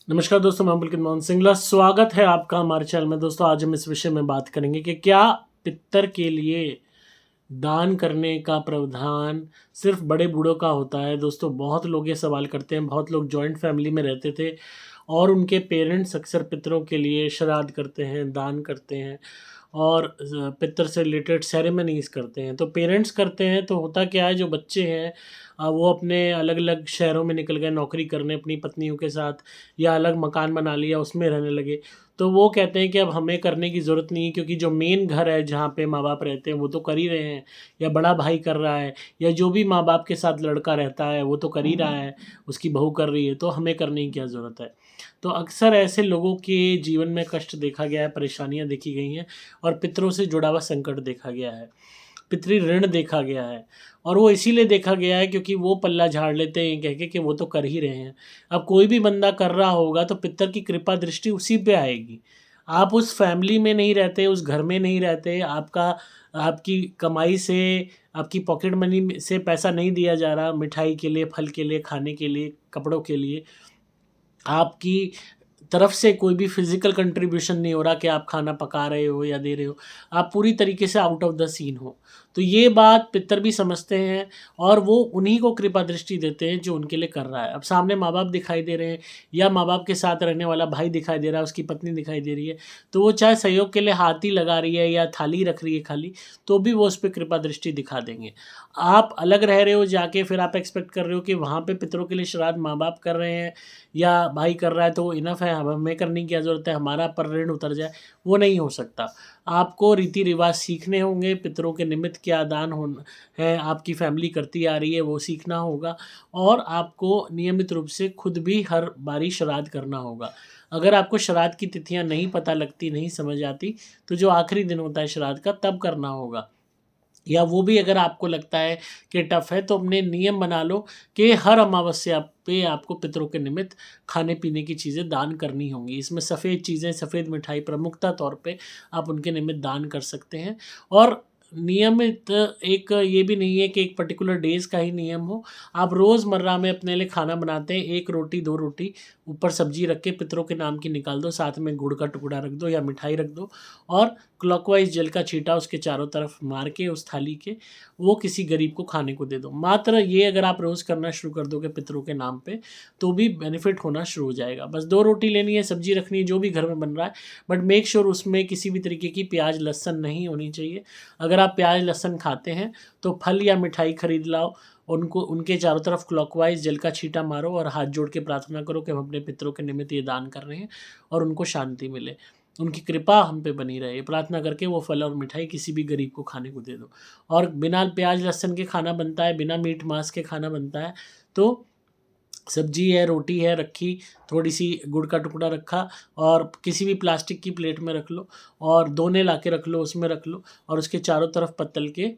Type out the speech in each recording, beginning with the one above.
नमस्कार दोस्तों, मैं पुलकित मोहन सिंगला स्वागत है आपका हमारे चैनल में। दोस्तों, आज हम इस विषय में बात करेंगे कि क्या पितर के लिए दान करने का प्रावधान सिर्फ बड़े बूढ़ों का होता है। दोस्तों, बहुत लोग ये सवाल करते हैं। बहुत लोग जॉइंट फैमिली में रहते थे और उनके पेरेंट्स अक्सर पितरों के लिए श्राद्ध करते हैं, दान करते हैं और पितर से रिलेटेड सेरेमनीज़ करते हैं। तो पेरेंट्स करते हैं तो होता क्या है, जो बच्चे हैं वो अपने अलग-अलग शहरों में निकल गए नौकरी करने अपनी पत्नियों के साथ, या अलग मकान बना लिया उसमें रहने लगे। तो वो कहते हैं कि अब हमें करने की ज़रूरत नहीं है, क्योंकि जो मेन घर है जहाँ पे माँ-बाप रहते हैं वो तो कर ही रहे हैं, या बड़ा भाई कर रहा है, या जो भी माँ-बाप के साथ लड़का रहता है वो तो कर ही रहा है, उसकी बहू कर रही है, तो हमें करने की क्या ज़रूरत है। तो अक्सर ऐसे लोगों के जीवन में कष्ट देखा गया है, परेशानियाँ देखी गई हैं और पितरों से जुड़ा हुआ संकट देखा गया है। पितृ ऋण देखा गया है और वो इसीलिए देखा गया है क्योंकि वो पल्ला झाड़ लेते हैं कह के कि वो तो कर ही रहे हैं। अब कोई भी बंदा कर रहा होगा तो पितर की कृपा दृष्टि उसी पे आएगी। आप उस फैमिली में नहीं रहते, उस घर में नहीं रहते, आपकी कमाई से, आपकी पॉकेट मनी में से पैसा नहीं दिया जा रहा मिठाई के लिए, फल के लिए, खाने के लिए, कपड़ों के लिए। आपकी तरफ से कोई भी फिज़िकल कंट्रीब्यूशन नहीं हो रहा कि आप खाना पका रहे हो या दे रहे हो। आप पूरी तरीके से आउट ऑफ द सीन हो। तो ये बात पितर भी समझते हैं और वो उन्हीं को कृपा दृष्टि देते हैं जो उनके लिए कर रहा है। अब सामने माँ-बाप दिखाई दे रहे हैं या माँ-बाप के साथ रहने वाला भाई दिखाई दे रहा है, उसकी पत्नी दिखाई दे रही है, तो वो चाहे सहयोग के लिए हाथ ही लगा रही है या थाली रख रही है खाली, तो भी वो उस पे कृपा दृष्टि दिखा देंगे। आप अलग रह रहे हो जाके, फिर आप एक्सपेक्ट कर रहे हो कि वहाँ पे पितरों के लिए श्राद्ध माँ-बाप कर रहे हैं या भाई कर रहा है तो इनफ है, अब हमें करने की क्या ज़रूरत है, हमारा पर ऋण उतर जाए, वो नहीं हो सकता। आपको रीति रिवाज सीखने होंगे, पितरों के निमित्त क्या दान होना है, आपकी फैमिली करती आ रही है वो सीखना होगा और आपको नियमित रूप से खुद भी हर बारी श्राद्ध करना होगा। अगर आपको श्राद्ध की तिथियाँ नहीं पता लगती, नहीं समझ आती, तो जो आखिरी दिन होता है श्राद्ध का तब करना होगा। या वो भी अगर आपको लगता है कि टफ़ है, तो अपने नियम बना लो कि हर अमावस्या पे आपको पितरों के निमित्त खाने-पीने की चीज़ें दान करनी होंगी। इसमें सफ़ेद चीज़ें, सफ़ेद मिठाई प्रमुखता तौर पे आप उनके निमित्त दान कर सकते हैं और नियमित एक ये भी नहीं है कि एक पर्टिकुलर डेज़ का ही नियम हो। आप रोज़मर्रा में अपने लिए खाना बनाते हैं, 1 रोटी, 2 रोटी, ऊपर सब्ज़ी रख के पितरों के नाम की निकाल दो, साथ में गुड़ का टुकड़ा रख दो या मिठाई रख दो और क्लॉकवाइज़ जल का छींटा उसके चारों तरफ मार के उस थाली के, वो किसी गरीब को खाने को दे दो। मात्र ये अगर आप रोज़ करना शुरू कर दोगे पितरों के नाम पे, तो भी बेनिफिट होना शुरू हो जाएगा। बस 2 रोटी लेनी है, सब्ज़ी रखनी है, जो भी घर में बन रहा है, बट मेक श्योर उसमें किसी भी तरीके की प्याज़, लहसुन नहीं होनी चाहिए। अगर आप प्याज़, लहसुन खाते हैं, तो फल या मिठाई खरीद लाओ, उनको उनके चारों तरफ क्लॉकवाइज़ जल का छींटा मारो और हाथ जोड़ के प्रार्थना करो कि हम अपने पितरों के निमित्त ये दान कर रहे हैं और उनको शांति मिले। उनकी कृपा हम पे बनी रहे। प्रार्थना करके वो फल और मिठाई किसी भी गरीब को खाने को दे दो। और बिना प्याज़ लहसुन के खाना बनता है, बिना मीट मांस के खाना बनता है, तो सब्जी है, रोटी है रखी, थोड़ी-सी गुड़ का टुकड़ा रखा और किसी भी प्लास्टिक की प्लेट में रख लो और दोने लाके रख लो, उसमें रख लो और उसके चारों तरफ पत्तल के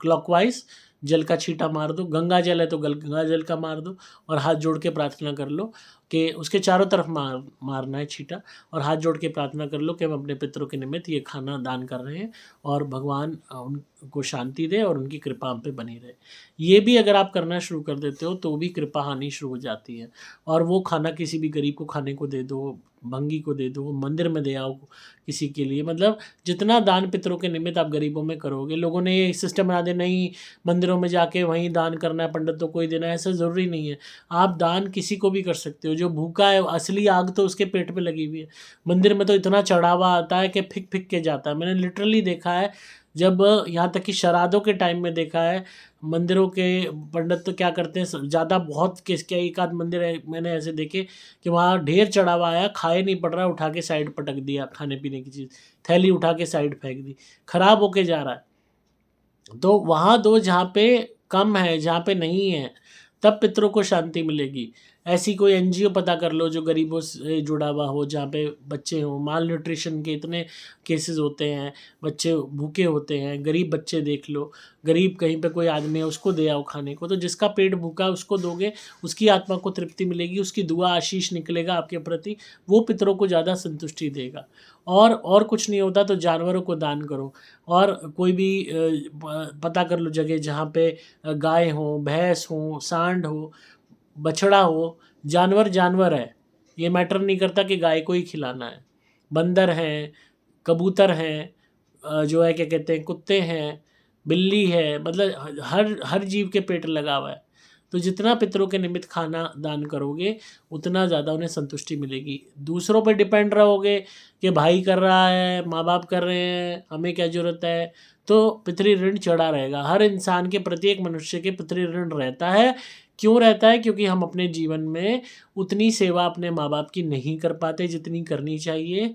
क्लॉकवाइज़ जल का छींटा मार दो। गंगा जल है तो गंगा जल का मार दो और हाथ जोड़ के प्रार्थना कर लो कि उसके चारों तरफ मारना है छींटा और हाथ जोड़ के प्रार्थना कर लो कि हम अपने पितरों के निमित्त ये खाना दान कर रहे हैं और भगवान उनको शांति दे और उनकी कृपा हम पे बनी रहे। ये भी अगर आप करना शुरू कर देते हो तो भी कृपा आनी शुरू हो जाती है और वो खाना किसी भी गरीब को खाने को दे दो, भंगी को दे दो, मंदिर में दे आओ किसी के लिए। मतलब जितना दान पितरों के निमित्त आप गरीबों में करोगे, लोगों ने ये सिस्टम बना दिया नहीं मंदिरों में जाके वहीं दान करना है, पंडितों को ही देना है, ऐसा ज़रूरी नहीं है। आप दान किसी को भी कर सकते हो, जो भूखा है, असली आग तो उसके पेट पे लगी हुई है। मंदिर में तो इतना चढ़ावा आता है कि फिक-फिक के जाता है। मैंने लिटरली देखा है, जब यहाँ तक कि श्राद्धों के टाइम में देखा है, मंदिरों के पंडित तो क्या करते हैं, ज़्यादा बहुत केस क्या एक आध मंदिर है मैंने ऐसे देखे कि वहाँ ढेर चढ़ावा आया, खाए नहीं पड़ रहा, उठा के साइड पटक दिया खाने-पीने की चीज़, थैली उठा के साइड फेंक दी, खराब होके जा रहा है। तो वहाँ दो जहाँ पे कम है, जहाँ पे नहीं है, तब पितरों को शांति मिलेगी। ऐसी कोई एनजीओ पता कर लो जो गरीबों से जुड़ा हुआ हो, जहाँ पे बच्चे हों, माल न्यूट्रिशन के इतने केसेज़ होते हैं, बच्चे भूखे होते हैं, गरीब बच्चे देख लो, गरीब कहीं पे कोई आदमी है उसको दे आओ खाने को, तो जिसका पेट भूखा है उसको दोगे, उसकी आत्मा को तृप्ति मिलेगी, उसकी दुआ आशीष निकलेगा आपके प्रति, वो पितरों को ज़्यादा संतुष्टि देगा। और कुछ नहीं होता तो जानवरों को दान करो और कोई भी पता कर लो जगह जहाँ पे गाय हो, भैंस हो, सांड हो, बछड़ा हो, जानवर जानवर है। ये मैटर नहीं करता कि गाय को ही खिलाना है। बंदर हैं, कबूतर हैं, जो है क्या कहते हैं, कुत्ते हैं, बिल्ली है, मतलब हर हर जीव के पेट लगा हुआ है। तो जितना पितरों के निमित्त खाना दान करोगे उतना ज़्यादा उन्हें संतुष्टि मिलेगी। दूसरों पर डिपेंड रहोगे कि भाई कर रहा है, माँ बाप कर रहे हैं, हमें क्या ज़रूरत है, तो पितृ ऋण चढ़ा रहेगा। हर इंसान के, प्रत्येक मनुष्य के पितृ ऋण रहता है। क्यों रहता है? क्योंकि हम अपने जीवन में उतनी सेवा अपने माँ बाप की नहीं कर पाते जितनी करनी चाहिए।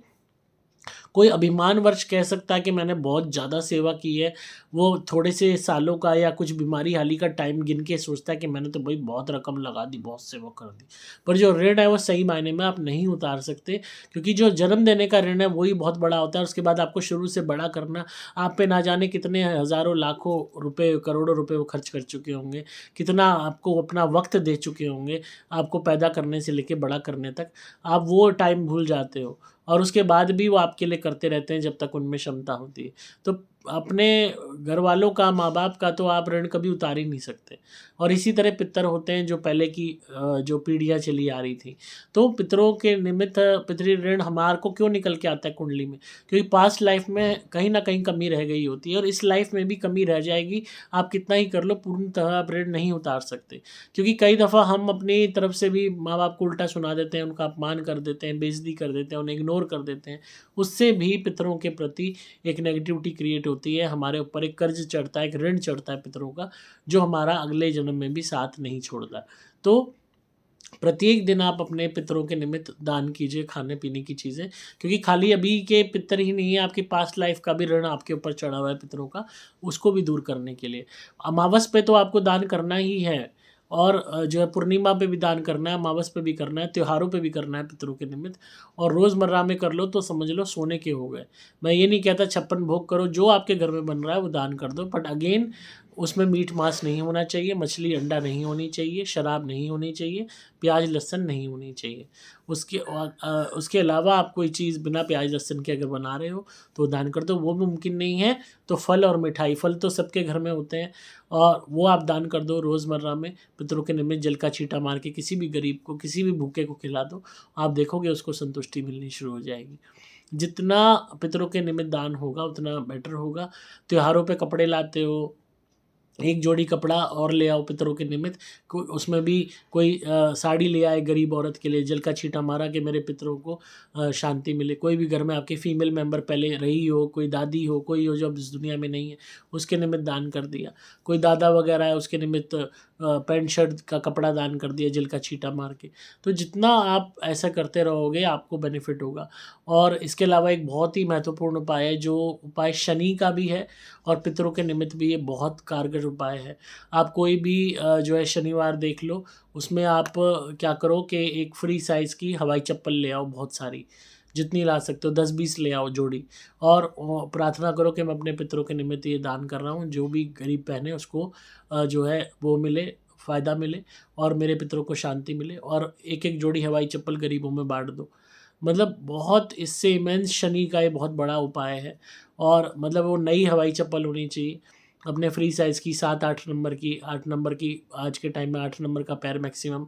कोई अभिमानवश कह सकता है कि मैंने बहुत ज़्यादा सेवा की है, वो थोड़े से सालों का या कुछ बीमारी हाली का टाइम गिन के सोचता है कि मैंने तो भाई बहुत रकम लगा दी, बहुत सेवा कर दी। पर जो ऋण है वो सही मायने में आप नहीं उतार सकते, क्योंकि जो जन्म देने का ऋण है वही बहुत बड़ा होता है। उसके बाद आपको शुरू से बड़ा करना, आप पे ना जाने कितने हज़ारों लाखों रुपए, करोड़ों रुपए वो खर्च कर चुके होंगे, कितना आपको अपना वक्त दे चुके होंगे, आपको पैदा करने से लेके बड़ा करने तक। आप वो टाइम भूल जाते हो और उसके बाद भी वो आपके लिए करते रहते हैं जब तक उनमें क्षमता होती है। तो अपने घर वालों का, माँ बाप का तो आप ऋण कभी उतार ही नहीं सकते। और इसी तरह पितर होते हैं जो पहले की जो पीढ़ियाँ चली आ रही थी। तो पितरों के निमित्त पितृ ऋण हमारे को क्यों निकल के आता है कुंडली में? क्योंकि पास्ट लाइफ में कहीं न कहीं कमी रह गई होती है और इस लाइफ में भी कमी रह जाएगी। आप कितना ही कर लो, पूर्णतः आप ऋण नहीं उतार सकते। क्योंकि कई दफ़ा हम अपनी तरफ से भी माँ बाप को उल्टा सुना देते हैं, उनका अपमान कर देते हैं, बेइज़्ज़ती कर देते हैं, उन्हें इग्नोर कर देते हैं। उससे भी पितरों के प्रति एक नेगेटिविटी क्रिएट होती है, हमारे ऊपर एक कर्ज चढ़ता है, एक ऋण चढ़ता है पितरों का, जो हमारा अगले जन्म में भी साथ नहीं छोड़ता। तो प्रत्येक दिन आप अपने पितरों के निमित्त दान कीजिए खाने-पीने की चीज़ें, क्योंकि खाली अभी के पितर ही नहीं है, आपकी पास्ट लाइफ़ का भी ऋण आपके ऊपर चढ़ा हुआ है पितरों का, उसको भी दूर करने के लिए। अमावस पे तो आपको दान करना ही है और जो है पूर्णिमा पे भी दान करना है, अमावस पे भी करना है, त्योहारों पे भी करना है पितरों के निमित्त, और रोज़मर्रा में कर लो तो समझ लो सोने के हो गए। मैं ये नहीं कहता 56 भोग करो, जो आपके घर में बन रहा है वो दान कर दो, बट अगेन उसमें मीट मांस नहीं होना चाहिए, मछली अंडा नहीं होनी चाहिए, शराब नहीं होनी चाहिए, प्याज लहसुन नहीं होनी चाहिए। उसके अलावा आप कोई चीज़ बिना प्याज लहसुन के अगर बना रहे हो तो दान कर दो। वो भी मुमकिन नहीं है तो फल और मिठाई, फल तो सबके घर में होते हैं और वो आप दान कर दो रोज़मर्रा में। पितरों के निमित्त जल का छींटा मार के किसी भी गरीब को, किसी भी भूखे को खिला दो, आप देखोगे उसको संतुष्टि मिलनी शुरू हो जाएगी। जितना पितरों के निमित्त दान होगा उतना बेटर होगा। त्योहारों पे कपड़े लाते हो, एक जोड़ी कपड़ा और ले आओ पितरों के निमित्त। उसमें भी कोई साड़ी ले आए गरीब औरत के लिए, जल का छींटा मारा कि मेरे पितरों को शांति मिले। कोई भी घर में आपकी फीमेल मेंबर पहले रही हो, कोई दादी हो, कोई हो जो अब इस दुनिया में नहीं है, उसके निमित्त दान कर दिया। कोई दादा वगैरह है उसके निमित्त पैंट शर्ट का कपड़ा दान कर दिया जल का छींटा मार के। तो जितना आप ऐसा करते रहोगे आपको बेनिफिट होगा। और इसके अलावा एक बहुत ही महत्वपूर्ण उपाय है, जो उपाय शनि का भी है और पितरों के निमित्त भी ये बहुत कारगर उपाय है। आप कोई भी जो है शनिवार देख लो, उसमें आप क्या करो कि एक फ्री साइज़ की हवाई चप्पल ले आओ बहुत सारी, जितनी ला सकते हो 10-20 ले आओ जोड़ी, और प्रार्थना करो कि मैं अपने पितरों के निमित्त ये दान कर रहा हूँ, जो भी गरीब बहन है उसको जो है वो मिले, फ़ायदा मिले और मेरे पितरों को शांति मिले, और एक-एक जोड़ी हवाई चप्पल गरीबों में बाँट दो। मतलब बहुत इससे इमेंस शनि का ये बहुत बड़ा उपाय है। और मतलब वो नई हवाई चप्पल होनी चाहिए, अपने फ्री साइज़ की 7-8 नंबर की, 8 नंबर की, आज के टाइम में 8 नंबर का पैर मैक्सिमम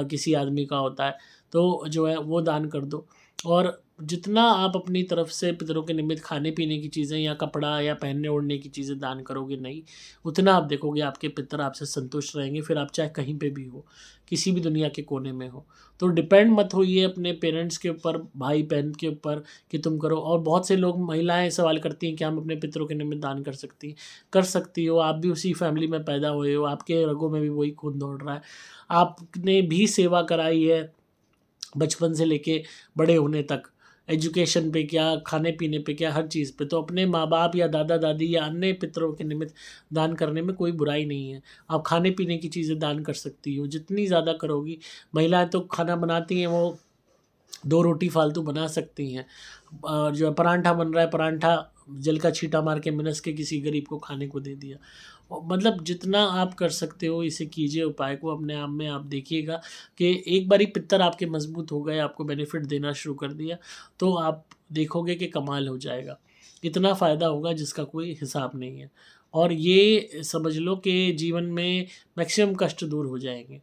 किसी आदमी का होता है, तो जो है वो दान कर दो। और जितना आप अपनी तरफ से पितरों के निमित्त खाने-पीने की चीज़ें या कपड़ा या पहनने-ओढ़ने की चीज़ें दान करोगे नहीं, उतना आप देखोगे आपके पितर आपसे संतुष्ट रहेंगे, फिर आप चाहे कहीं पे भी हो, किसी भी दुनिया के कोने में हो। तो डिपेंड मत होइए अपने पेरेंट्स के ऊपर, भाई-बहन के ऊपर कि तुम करो। और बहुत से लोग, महिलाएँ सवाल करती हैं कि हम अपने पितरों के निमित्त दान कर सकती हैं। कर सकती हो, आप भी उसी फैमिली में पैदा हुए हो, आपके रगों में भी वही खून दौड़ रहा है। आपने भी सेवा कराई है बचपन से लेके बड़े होने तक, एजुकेशन पे क्या, खाने-पीने पे क्या, हर चीज़ पे। तो अपने माँ-बाप या दादा-दादी या अन्य पितरों के निमित्त दान करने में कोई बुराई नहीं है। आप खाने-पीने की चीज़ें दान कर सकती हो, जितनी ज़्यादा करोगी। महिलाएँ तो खाना बनाती हैं, वो 2 रोटी फालतू बना सकती हैं। जो है पराठा बन रहा है, पराठा जल का छींटा मार के मिनस के किसी गरीब को खाने को दे दिया। मतलब जितना आप कर सकते हो इसे कीजिए उपाय को, अपने आप में आप देखिएगा कि एक बारी पित्तर आपके मज़बूत हो गए, आपको बेनिफिट देना शुरू कर दिया, तो आप देखोगे कि कमाल हो जाएगा। इतना फ़ायदा होगा जिसका कोई हिसाब नहीं है। और ये समझ लो कि जीवन में मैक्सिमम कष्ट दूर हो जाएँगे।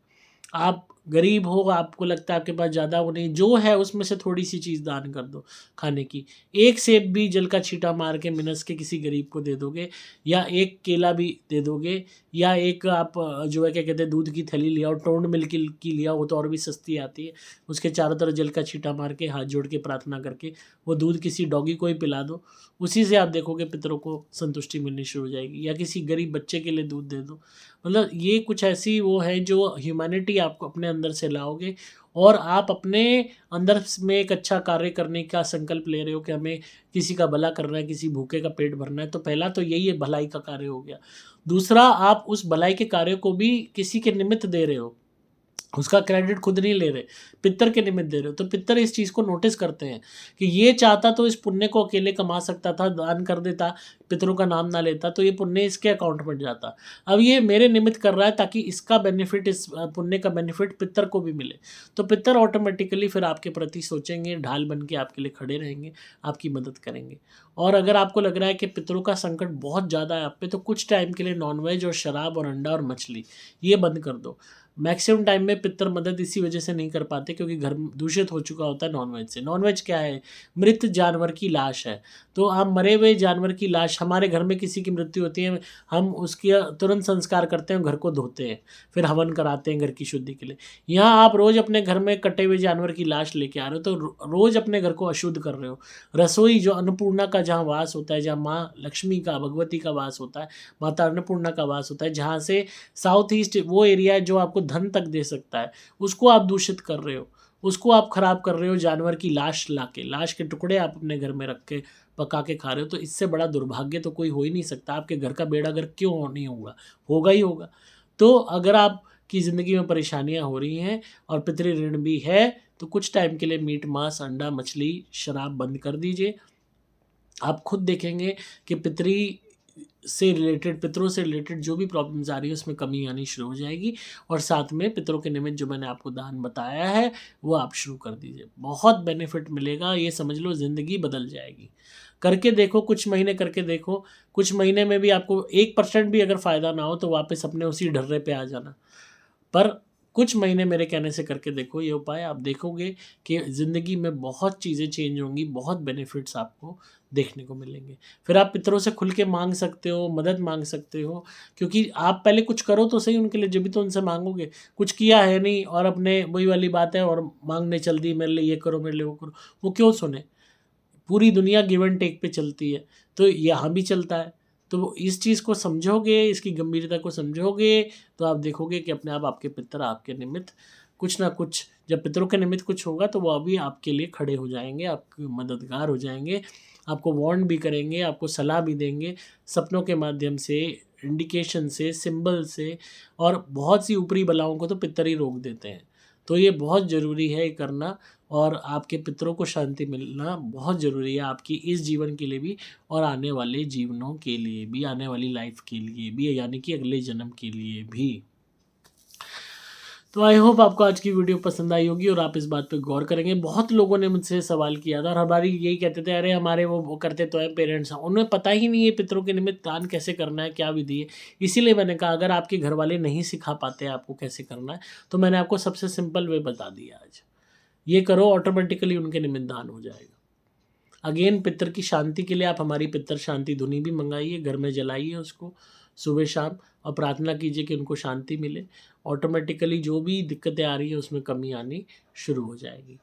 आप गरीब हो, आपको लगता है आपके पास ज़्यादा वो नहीं, जो है उसमें से थोड़ी सी चीज़ दान कर दो खाने की। एक सेब भी जल का छींटा मार के मिनस के किसी गरीब को दे दोगे, या एक केला भी दे दोगे, या एक आप जो है क्या कहते हैं दूध की थैली लिया और टोंड मिल्क की लिया, वो तो और भी सस्ती आती है, उसके चारों तरफ जल का छींटा मार के हाथ जोड़ के प्रार्थना करके वो दूध किसी डॉगी को ही पिला दो, उसी से आप देखोगे पितरों को संतुष्टि मिलनी शुरू हो जाएगी। या किसी गरीब बच्चे के लिए दूध दे दो। मतलब ये कुछ ऐसी वो है जो ह्यूमैनिटी आपको अपने अंदर से लाओगे, और आप अपने अंदर में एक अच्छा कार्य करने का संकल्प ले रहे हो कि हमें किसी का भला करना है, किसी भूखे का पेट भरना है, तो पहला तो यही है, भलाई का कार्य हो गया। दूसरा, आप उस भलाई के कार्य को भी किसी के निमित्त दे रहे हो, उसका क्रेडिट खुद नहीं ले रहे, पितर के निमित्त दे रहे हो। तो पितर इस चीज़ को नोटिस करते हैं कि ये चाहता तो इस पुण्य को अकेले कमा सकता था, दान कर देता, पितरों का नाम ना लेता, तो ये पुण्य इसके अकाउंट में जाता। अब ये मेरे निमित्त कर रहा है ताकि इसका बेनिफिट, इस पुण्य का बेनिफिट पितर को भी मिले। तो पितर ऑटोमेटिकली फिर आपके प्रति सोचेंगे, ढाल बन के आपके लिए खड़े रहेंगे, आपकी मदद करेंगे। और अगर आपको लग रहा है कि पितरों का संकट बहुत ज़्यादा है आप पे, तो कुछ टाइम के लिए नॉनवेज और शराब और अंडा और मछली ये बंद कर दो। मैक्सिमम टाइम में पितर मदद इसी वजह से नहीं कर पाते क्योंकि घर दूषित हो चुका होता है नॉनवेज से। नॉनवेज क्या है? मृत जानवर की लाश है। तो आप मरे हुए जानवर की लाश, हमारे घर में किसी की मृत्यु होती है, हम उसकी तुरंत संस्कार करते हैं, घर को धोते हैं, फिर हवन कराते हैं घर की शुद्धि के लिए। यहाँ आप रोज़ अपने घर में कटे हुए जानवर की लाश लेके आ रहे हो, तो रोज़ अपने घर को अशुद्ध कर रहे हो। रसोई जो अन्नपूर्णा का जहाँ वास होता है, जहाँ माँ लक्ष्मी का, भगवती का वास होता है, माता अन्नपूर्णा का वास होता है, जहाँ से साउथ ईस्ट वो एरिया है जो आपको धन तक दे सकता है, उसको आप दूषित कर रहे हो, उसको आप खराब कर रहे हो जानवर की लाश लाके, लाश के टुकड़े आप अपने घर में रख के पका के खा रहे हो। तो इससे बड़ा दुर्भाग्य तो कोई हो ही नहीं सकता। आपके घर का बेड़ा गर्क क्यों नहीं होगा? होगा ही होगा। तो अगर आपकी ज़िंदगी में परेशानियां हो रही हैं और पितृ ऋण भी है, तो कुछ टाइम के लिए मीट, मांस, अंडा, मछली, शराब बंद कर दीजिए। आप खुद देखेंगे कि पितरों से रिलेटेड जो भी प्रॉब्लम्स आ रही है उसमें कमी आनी शुरू हो जाएगी। और साथ में पितरों के निमित्त जो मैंने आपको दान बताया है वो आप शुरू कर दीजिए, बहुत बेनिफिट मिलेगा। ये समझ लो ज़िंदगी बदल जाएगी। करके देखो, कुछ महीने करके देखो, कुछ महीने में भी आपको 1% भी अगर फ़ायदा ना हो तो वापस अपने उसी ढर्रे पे आ जाना। पर कुछ महीने मेरे कहने से करके देखो ये उपाय, आप देखोगे कि ज़िंदगी में बहुत चीज़ें चेंज होंगी, बहुत बेनिफिट्स आपको देखने को मिलेंगे। फिर आप पितरों से खुल के मांग सकते हो, मदद मांग सकते हो, क्योंकि आप पहले कुछ करो तो सही उनके लिए, जब भी तो उनसे मांगोगे। कुछ किया है नहीं और अपने वही वाली बात है, और मांगने चल दी, मेरे लिए ये करो, मेरे लिए वो करो, वो क्यों सुने? पूरी दुनिया गिव एंड टेक पे चलती है, तो यहाँ भी चलता है। तो इस चीज़ को समझोगे, इसकी गंभीरता को समझोगे, तो आप देखोगे कि अपने आप आपके पितर आपके निमित्त कुछ ना कुछ, जब पितरों के निमित्त कुछ होगा तो वो अभी आपके लिए खड़े हो जाएंगे, आपके मददगार हो जाएंगे, आपको वार्न भी करेंगे, आपको सलाह भी देंगे, सपनों के माध्यम से, इंडिकेशन से, सिंबल से, और बहुत सी ऊपरी बलाओं को तो पितर ही रोक देते हैं। तो ये बहुत ज़रूरी है करना, और आपके पितरों को शांति मिलना बहुत ज़रूरी है आपकी इस जीवन के लिए भी, और आने वाले जीवनों के लिए भी, आने वाली लाइफ के लिए भी, यानी कि अगले जन्म के लिए भी। तो आई होप आपको आज की वीडियो पसंद आई होगी और आप इस बात पे गौर करेंगे। बहुत लोगों ने मुझसे सवाल किया था और हर बारी यही कहते थे, अरे हमारे वो करते तो हैं पेरेंट्स, हैं उन्हें पता ही नहीं है पितरों के निमित्त दान कैसे करना है, क्या विधि है। इसीलिए मैंने कहा अगर आपके घर वाले नहीं सिखा पाते आपको कैसे करना है, तो मैंने आपको सबसे सिंपल वे बता दिया आज। ये करो, ऑटोमेटिकली उनके निमित्त दान हो जाएगा। अगेन, पितर की शांति के लिए आप हमारी पितर शांति धुनी भी मंगाइए, घर में जलाइए उसको सुबह शाम, और प्रार्थना कीजिए कि उनको शांति मिले। ऑटोमेटिकली जो भी दिक्कतें आ रही है उसमें कमी आनी शुरू हो जाएगी।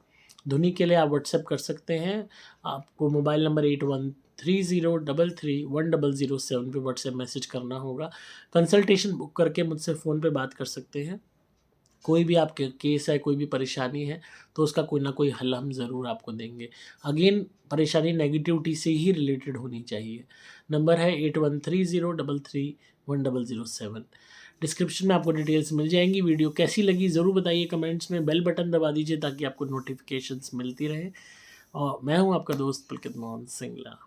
धुनी के लिए आप व्हाट्सएप कर सकते हैं। आपको मोबाइल नंबर 8130331007 पे व्हाट्सएप मैसेज करना होगा। कंसल्टेशन बुक करके मुझसे फ़ोन पे बात कर सकते हैं। कोई भी आपके केस है, कोई भी परेशानी है, तो उसका कोई ना कोई हल हम ज़रूर आपको देंगे। अगेन, परेशानी नेगेटिविटी से ही रिलेटेड होनी चाहिए। नंबर है 8130331007। डिस्क्रिप्शन में आपको डिटेल्स मिल जाएंगी। वीडियो कैसी लगी ज़रूर बताइए कमेंट्स में, बेल बटन दबा दीजिए ताकि आपको नोटिफिकेशंस मिलती रहें। और मैं हूँ आपका दोस्त पुलकित मोहन सिंगला।